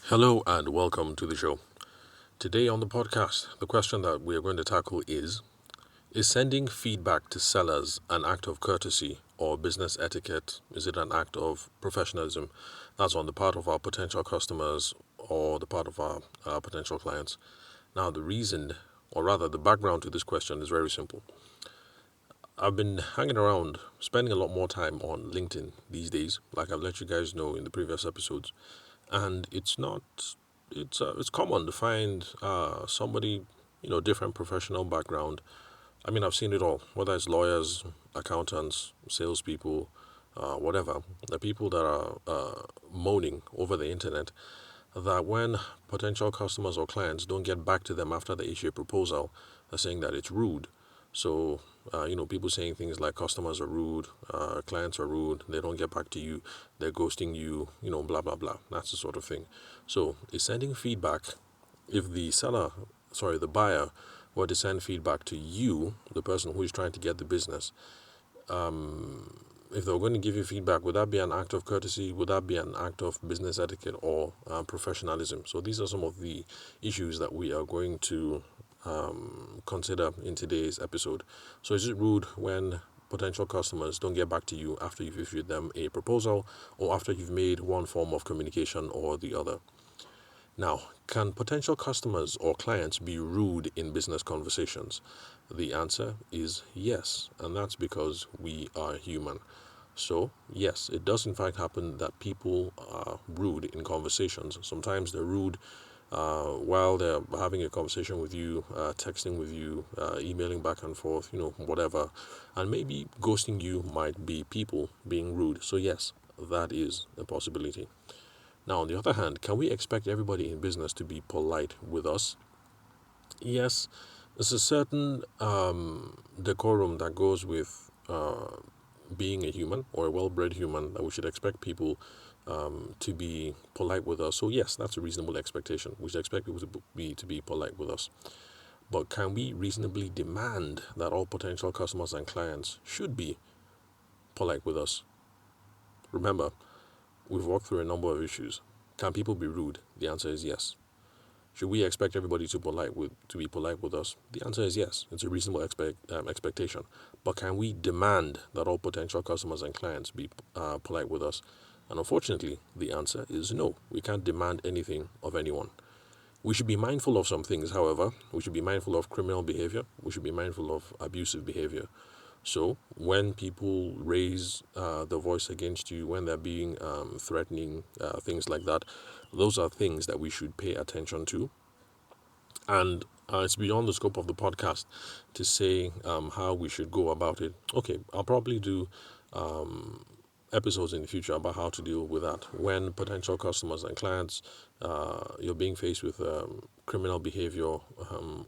Hello and welcome to the show. Today on the podcast, the question that we are going to tackle is sending feedback to sellers an act of courtesy or business etiquette? Is it an act of professionalism? That's on the part of our potential customers or the part of our potential clients. Now, the reason, or rather, the background to this question is very simple. I've been hanging around, spending a lot more time on LinkedIn these days, like I've let you guys know in the previous episodes, and it's common to find somebody, different professional background. I mean, I've seen it all, whether it's lawyers, accountants, salespeople, whatever. The people that are moaning over the internet that when potential customers or clients don't get back to them after they issue a proposal, they're saying that it's rude. So, people saying things like customers are rude, clients are rude, they don't get back to you, they're ghosting you, blah, blah, blah. That's the sort of thing. So, is sending feedback, if the buyer were to send feedback to you, the person who is trying to get the business, if they were going to give you feedback, would that be an act of courtesy? Would that be an act of business etiquette or professionalism? So these are some of the issues that we are going to consider in today's episode. So is it rude when potential customers don't get back to you after you've issued them a proposal or after you've made one form of communication or the other? Now, can potential customers or clients be rude in business conversations? The answer is yes, and that's because we are human. So, yes, it does in fact happen that people are rude in conversations. Sometimes they're rude while they're having a conversation with you, texting with you, emailing back and forth, whatever. And maybe ghosting you might be people being rude. So, yes, that is a possibility. Now, on the other hand, can we expect everybody in business to be polite with us? Yes, there's a certain decorum that goes with being a human or a well-bred human that we should expect people to be polite with us. So yes, that's a reasonable expectation. We should expect people to be polite with us. But can we reasonably demand that all potential customers and clients should be polite with us? Remember, we've walked through a number of issues. Can people be rude? The answer is yes. Should we expect everybody to be polite with us? The answer is yes. It's a reasonable expectation. But can we demand that all potential customers and clients be polite with us? And unfortunately, the answer is no. We can't demand anything of anyone. We should be mindful of some things, however. We should be mindful of criminal behavior. We should be mindful of abusive behavior. So when people raise the voice against you, when they're being threatening, things like that, those are things that we should pay attention to. And it's beyond the scope of the podcast to say how we should go about it. Okay, I'll probably do episodes in the future about how to deal with that when potential customers and clients you're being faced with criminal behavior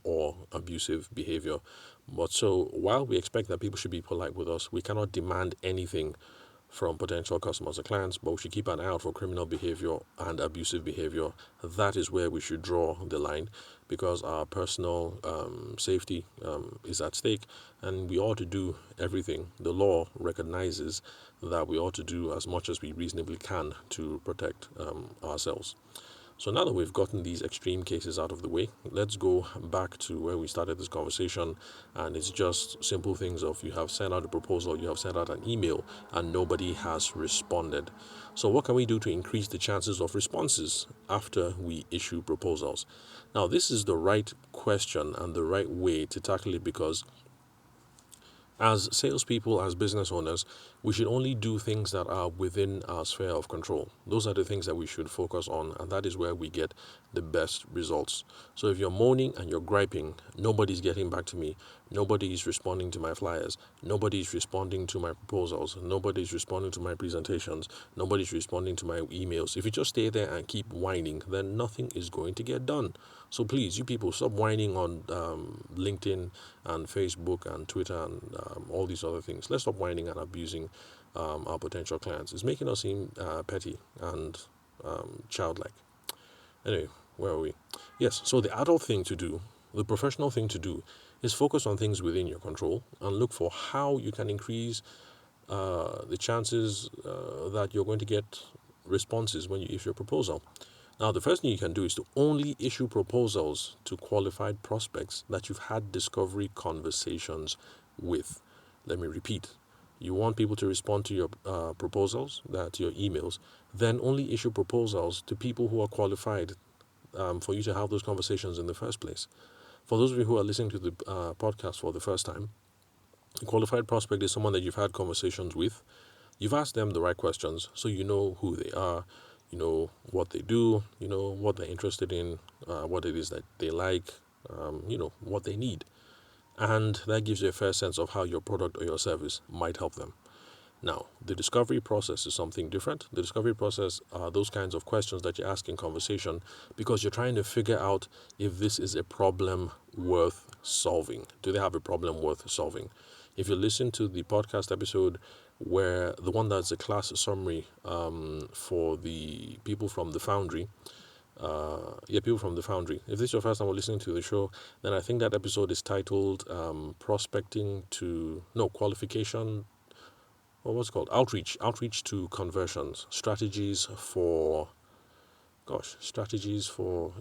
or abusive behavior. But so while we expect that people should be polite with us, we cannot demand anything from potential customers or clients, but we should keep an eye out for criminal behavior and abusive behavior. That is where we should draw the line, because our personal safety is at stake, and we ought to do everything. The law recognizes that we ought to do as much as we reasonably can to protect ourselves. So now that we've gotten these extreme cases out of the way, let's go back to where we started this conversation. And it's just simple things of you have sent out a proposal, you have sent out an email, and nobody has responded. So what can we do to increase the chances of responses after we issue proposals? Now, this is the right question and the right way to tackle it, because as salespeople, as business owners, we should only do things that are within our sphere of control. Those are the things that we should focus on, and that is where we get the best results. So if you're moaning and you're griping, nobody's getting back to me, nobody's responding to my flyers, nobody's responding to my proposals, nobody's responding to my presentations, nobody's responding to my emails. If you just stay there and keep whining, then nothing is going to get done. So please, you people, stop whining on LinkedIn and Facebook and Twitter and all these other things. Let's stop whining and abusing our potential clients. It's making us seem petty and childlike. Anyway, where are we? Yes, so the adult thing to do, the professional thing to do, is focus on things within your control and look for how you can increase the chances that you're going to get responses when you issue your proposal. Now, the first thing you can do is to only issue proposals to qualified prospects that you've had discovery conversations with. Let me repeat. You want people to respond to your proposals, to your emails, then only issue proposals to people who are qualified for you to have those conversations in the first place. For those of you who are listening to the podcast for the first time, a qualified prospect is someone that you've had conversations with. You've asked them the right questions, so you know who they are, you know what they do, you know what they're interested in, what it is that they like, what they need. And that gives you a fair sense of how your product or your service might help them. Now, the discovery process is something different. The discovery process are those kinds of questions that you ask in conversation because you're trying to figure out if this is a problem worth solving. Do they have a problem worth solving? If you listen to the podcast episode where the one that's a class summary for the people from the Foundry, people from the Foundry. If this is your first time listening to the show, then I think that episode is titled qualification, or what's it called? Outreach to conversions, strategies for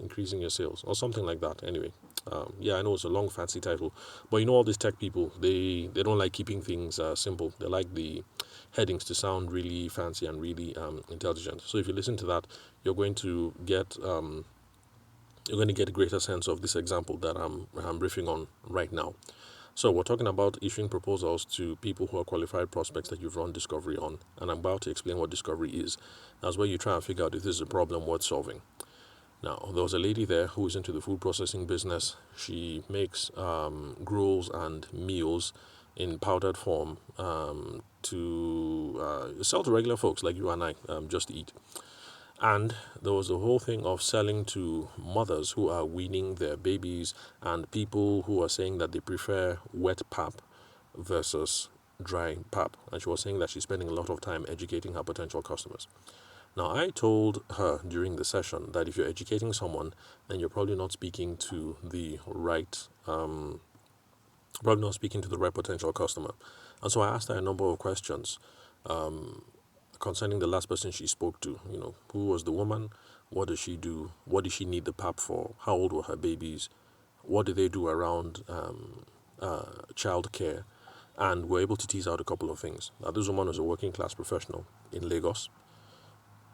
increasing your sales, or something like that. Anyway, I know it's a long fancy title, but you know, all these tech people, they don't like keeping things simple. They like the headings to sound really fancy and really intelligent. So if you listen to that, you're going to get a greater sense of this example that I'm briefing on right now. So we're talking about issuing proposals to people who are qualified prospects that you've run discovery on, and I'm about to explain what discovery is. That's where you try and figure out if this is a problem worth solving. Now, there was a lady there who is into the food processing business. She makes gruels and meals in powdered form to sell to regular folks like you and I, just to eat. And there was the whole thing of selling to mothers who are weaning their babies and people who are saying that they prefer wet pap versus dry pap. And she was saying that she's spending a lot of time educating her potential customers. Now, I told her during the session that if you're educating someone, then you're probably not speaking to the right potential customer. And so I asked her a number of questions concerning the last person she spoke to. Who was the woman? What does she do? What did she need the pap for? How old were her babies? What do they do around child care? And we're able to tease out a couple of things. Now, this woman was a working class professional in Lagos.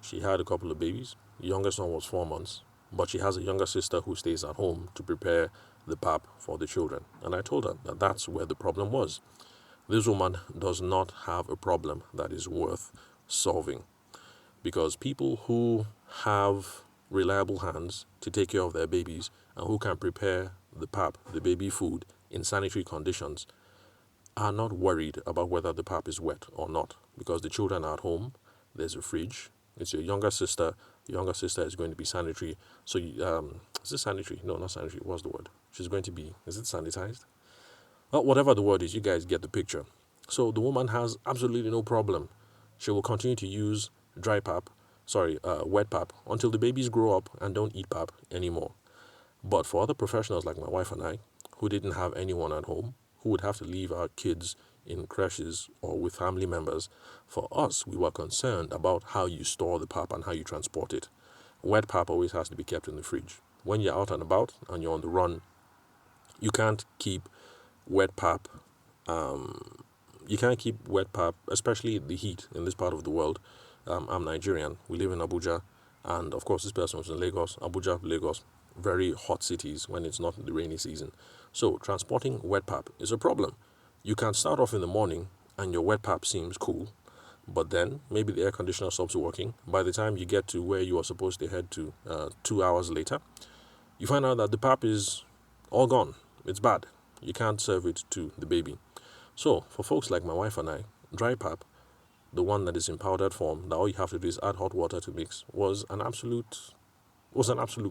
She had a couple of babies. The youngest one was 4 months. But she has a younger sister who stays at home to prepare the pap for the children. And I told her that that's where the problem was. This woman does not have a problem that is worth solving, because people who have reliable hands to take care of their babies and who can prepare the pap, the baby food, in sanitary conditions are not worried about whether the pap is wet or not, because the children are at home. There's a fridge. It's your younger sister. Your younger sister is going to be sanitary. So is it sanitary? No, not sanitary. What's the word? She's going to be, is it sanitized? Well, whatever the word is, you guys get the picture. So the woman has absolutely no problem. She will continue to use wet pap until the babies grow up and don't eat pap anymore. But for other professionals like my wife and I, who didn't have anyone at home, who would have to leave our kids in creches or with family members, for us, we were concerned about how you store the pap and how you transport it. Wet pap always has to be kept in the fridge. When you're out and about and you're on the run, you can't keep wet pap, especially the heat in this part of the world. I'm Nigerian. We live in Abuja. And of course, this person was in Lagos. Abuja, Lagos, very hot cities when it's not the rainy season. So transporting wet pap is a problem. You can start off in the morning and your wet pap seems cool. But then maybe the air conditioner stops working. By the time you get to where you are supposed to head to 2 hours later, you find out that the pap is all gone. It's bad. You can't serve it to the baby. So for folks like my wife and I, dry pap, the one that is in powdered form, that all you have to do is add hot water to mix, was an absolute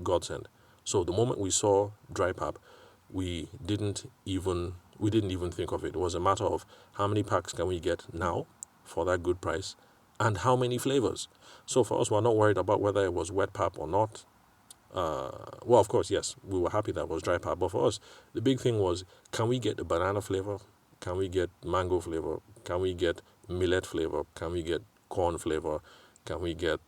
godsend. So the moment we saw dry pap, we didn't even think of it. It was a matter of how many packs can we get now for that good price, and how many flavors. So for us, we're not worried about whether it was wet pap or not. Well, of course, yes, we were happy that it was dry pap. But for us, the big thing was, can we get a banana flavor? Can we get mango flavor? Can we get millet flavor? Can we get corn flavor? Can we get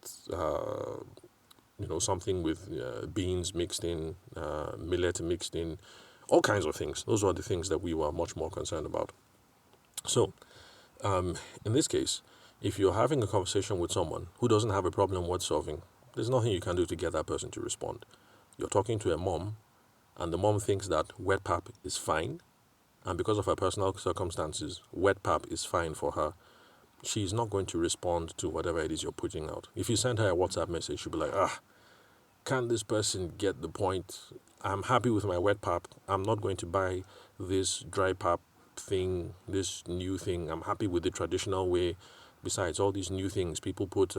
something with beans mixed in, millet mixed in, all kinds of things. Those were the things that we were much more concerned about. So, in this case, if you're having a conversation with someone who doesn't have a problem worth solving, there's nothing you can do to get that person to respond. You're talking to a mom, and the mom thinks that wet pap is fine, and because of her personal circumstances, wet pap is fine for her. She's not going to respond to whatever it is you're putting out. If you send her a WhatsApp message, she'll be like, can't this person get the point? I'm happy with my wet pap. I'm not going to buy this dry pap thing, this new thing. I'm happy with the traditional way. Besides all these new things, people put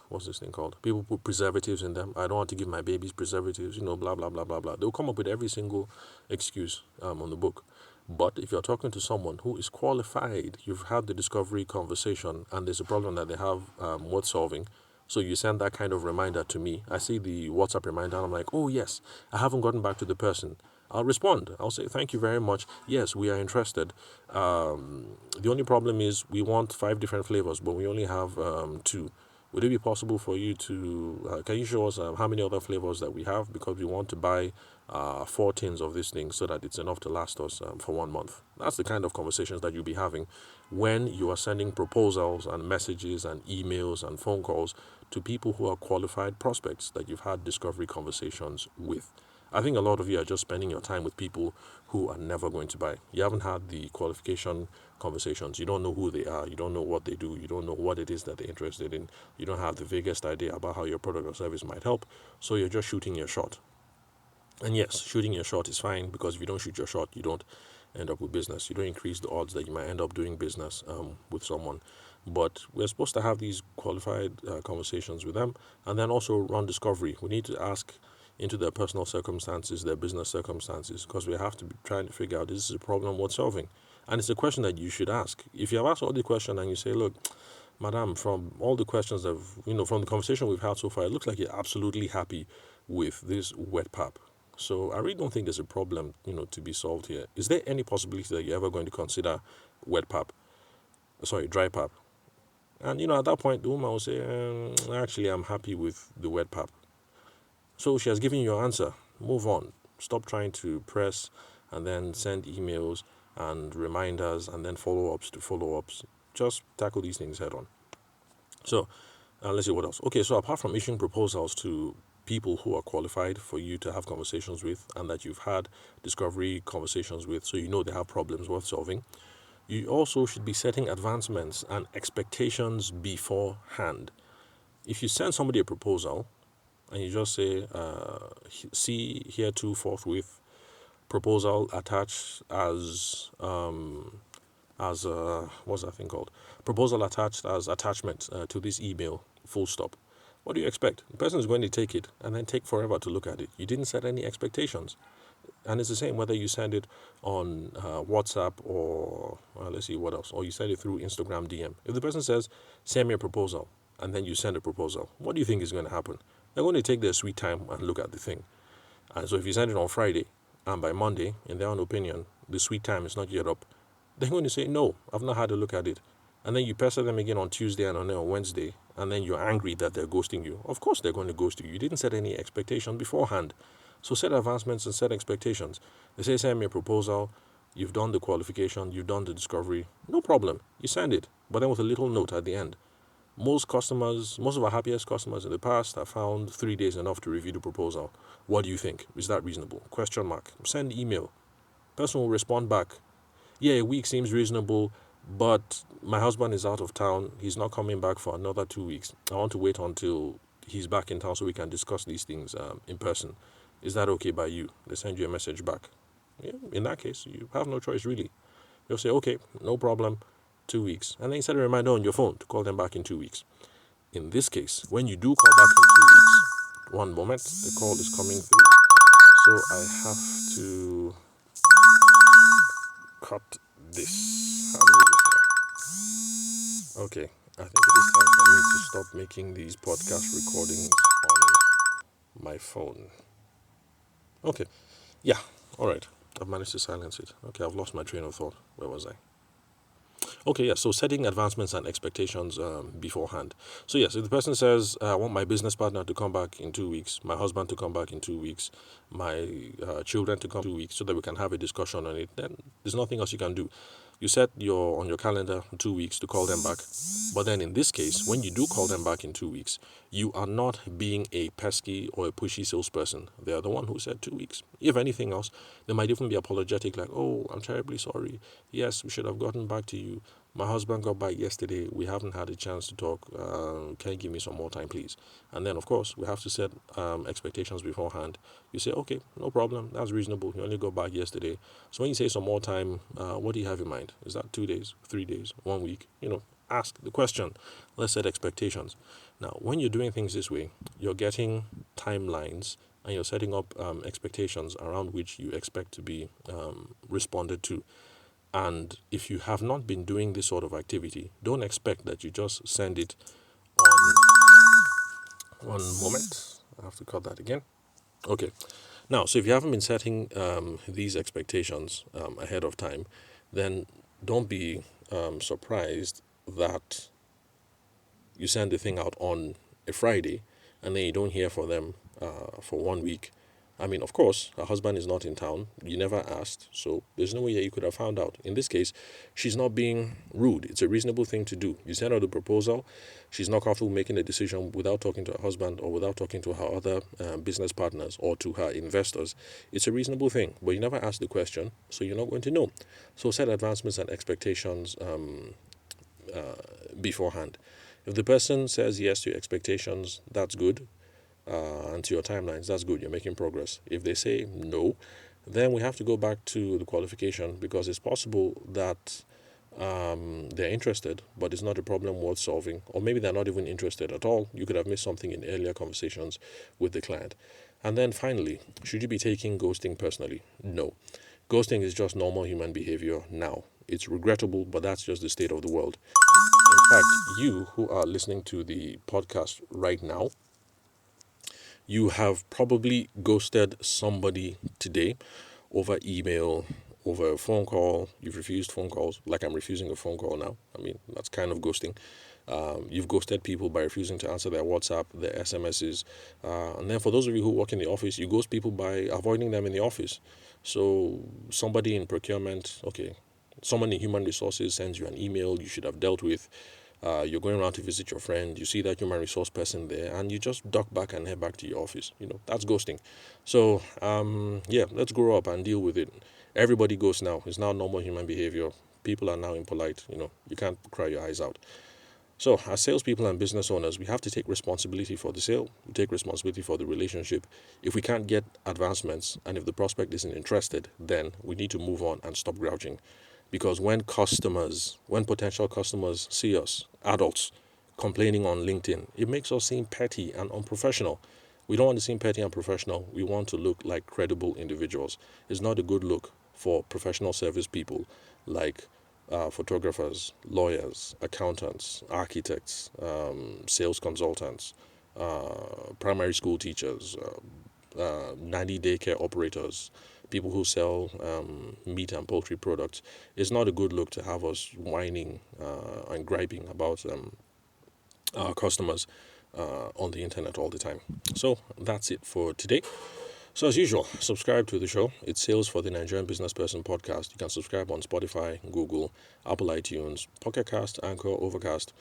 what's this thing called? People put preservatives in them. I don't want to give my babies preservatives, blah blah blah blah blah. They'll come up with every single excuse on the book. But if you're talking to someone who is qualified, you've had the discovery conversation, and there's a problem that they have worth solving, so you send that kind of reminder to me. I see the WhatsApp reminder, and I'm like, oh yes, I haven't gotten back to the person. I'll respond. I'll say, thank you very much. Yes, we are interested. The only problem is we want 5 different flavors, but we only have 2. Would it be possible for you to, can you show us how many other flavors that we have? Because we want to buy 4 tins of this thing so that it's enough to last us for 1 month. That's the kind of conversations that you'll be having when you are sending proposals and messages and emails and phone calls to people who are qualified prospects that you've had discovery conversations with. I think a lot of you are just spending your time with people who are never going to buy. You haven't had the qualification conversations. You don't know who they are. You don't know what they do. You don't know what it is that they're interested in. You don't have the vaguest idea about how your product or service might help. So you're just shooting your shot. And yes, shooting your shot is fine, because if you don't shoot your shot, you don't end up with business. You don't increase the odds that you might end up doing business with someone. But we're supposed to have these qualified conversations with them, and then also run discovery. We need to ask into their personal circumstances, their business circumstances, because we have to be trying to figure out, this is a problem worth solving. And it's a question that you should ask. If you have asked all the question and you say, look, madam, from all the questions that from the conversation we've had so far, it looks like you're absolutely happy with this wet pap. So I really don't think there's a problem, to be solved here. Is there any possibility that you're ever going to consider dry pap? And, at that point, the woman will say, actually, I'm happy with the wet pap. So she has given you your answer. Move on. Stop trying to press and then send emails and reminders and then follow-ups to follow-ups. Just tackle these things head on. So, let's see what else. Okay, so apart from issuing proposals to people who are qualified for you to have conversations with and that you've had discovery conversations with, so they have problems worth solving, you also should be setting advancements and expectations beforehand. If you send somebody a proposal and you just say, see here to forthwith, proposal attached as what's that thing called? Proposal attached as attachment to this email, full stop. What do you expect? The person is going to take it and then take forever to look at it. You didn't set any expectations. And it's the same whether you send it on WhatsApp or let's see what else, or you send it through Instagram DM. If the person says, send me a proposal, and then you send a proposal, what do you think is going to happen? They're going to take their sweet time and look at the thing. And so if you send it on Friday, and by Monday, in their own opinion, the sweet time is not yet up, they're going to say, no, I've not had a look at it. And then you pester them again on Tuesday and on Wednesday, and then you're angry that they're ghosting you. Of course they're going to ghost you. You didn't set any expectation beforehand. So set advancements and set expectations. They say, send me a proposal. You've done the qualification. You've done the discovery. No problem. You send it. But then with a little note at the end. Most of our happiest customers in the past have found 3 days enough to review the proposal. What do you think? Is that reasonable? Question mark. Send email. Person will respond back. Yeah, a week seems reasonable, but my husband is out of town. He's not coming back for another 2 weeks. I want to wait until he's back in town so we can discuss these things in person. Is that okay by you? They send you a message back. Yeah, in that case, you have no choice really. You'll say, okay, no problem, 2 weeks. And then you set a reminder on your phone to call them back in 2 weeks. In this case, when you do call back in 2 weeks, one moment, the call is coming through. So I have to cut this. How do we do this now? Okay, I think it is time for me to stop making these podcast recordings on my phone. Okay, yeah, all right. I've managed to silence it. Okay, I've lost my train of thought. Where was I? Okay, yeah. So setting advancements and expectations beforehand. So yes, if the person says, "I want my business partner to come back in 2 weeks, my husband to come back in 2 weeks, my children to come 2 weeks, so that we can have a discussion on it," then there's nothing else you can do. You set your on your calendar 2 weeks to call them back. But then in this case, when you do call them back in 2 weeks, you are not being a pesky or a pushy salesperson. They are the one who said 2 weeks. If anything else, they might even be apologetic, like, "Oh, I'm terribly sorry. Yes, we should have gotten back to you. My husband got back yesterday. We haven't had a chance to talk. Can you give me some more time, please?" And then, of course, we have to set expectations beforehand. You say, "Okay, no problem. That's reasonable. You only got back yesterday. So when you say some more time, what do you have in mind? Is that 2 days, 3 days, 1 week?" Ask the question. Let's set expectations. Now, when you're doing things this way, you're getting timelines and you're setting up expectations around which you expect to be responded to. And if you have not been doing this sort of activity, don't expect that you just send it on one moment. I have to cut that again. Okay. Now, so if you haven't been setting these expectations ahead of time, then don't be surprised that you send the thing out on a Friday and then you don't hear from them for 1 week. I mean, of course, her husband is not in town. You never asked, so there's no way that you could have found out. In this case, she's not being rude. It's a reasonable thing to do. You send her the proposal. She's not comfortable making a decision without talking to her husband or without talking to her other business partners or to her investors. It's a reasonable thing, but you never asked the question, so you're not going to know. So set advancements and expectations beforehand. If the person says yes to your expectations, that's good. And to your timelines, that's good. You're making progress. If they say no, then we have to go back to the qualification, because it's possible that they're interested, but it's not a problem worth solving. Or maybe they're not even interested at all. You could have missed something in earlier conversations with the client. And then finally, should you be taking ghosting personally? No. Ghosting is just normal human behavior now. It's regrettable, but that's just the state of the world. In fact, you who are listening to the podcast right now, you have probably ghosted somebody today over email, over a phone call. You've refused phone calls, like I'm refusing a phone call now. I mean, that's kind of ghosting. You've ghosted people by refusing to answer their WhatsApp, their SMSs. And then for those of you who work in the office, you ghost people by avoiding them in the office. So somebody in procurement, okay, someone in human resources sends you an email you should have dealt with. You're going around to visit your friend, you see that human resource person there, and you just duck back and head back to your office. That's ghosting. So, yeah, let's grow up and deal with it. Everybody ghosts now. It's now normal human behavior. People are now impolite. You can't cry your eyes out. So, as salespeople and business owners, we have to take responsibility for the sale. We take responsibility for the relationship. If we can't get advancements and if the prospect isn't interested, then we need to move on and stop grouching. Because when potential customers see us, adults, complaining on LinkedIn, it makes us seem petty and unprofessional. We don't want to seem petty and professional. We want to look like credible individuals. It's not a good look for professional service people like photographers, lawyers, accountants, architects, sales consultants, primary school teachers, nanny daycare operators, people who sell meat and poultry products. It's not a good look to have us whining and griping about our customers on the internet all the time. So that's it for today. So as usual, subscribe to the show. It's Sales for the Nigerian Business Person podcast. You can subscribe on Spotify, Google, Apple iTunes, Pocket Cast, Anchor, Overcast,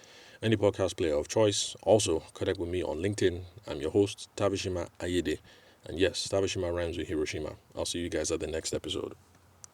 any podcast player of choice. Also, connect with me on LinkedIn. I'm your host, Tabishima Ayede. And yes, Tabishima rhymes with Hiroshima. I'll see you guys at the next episode.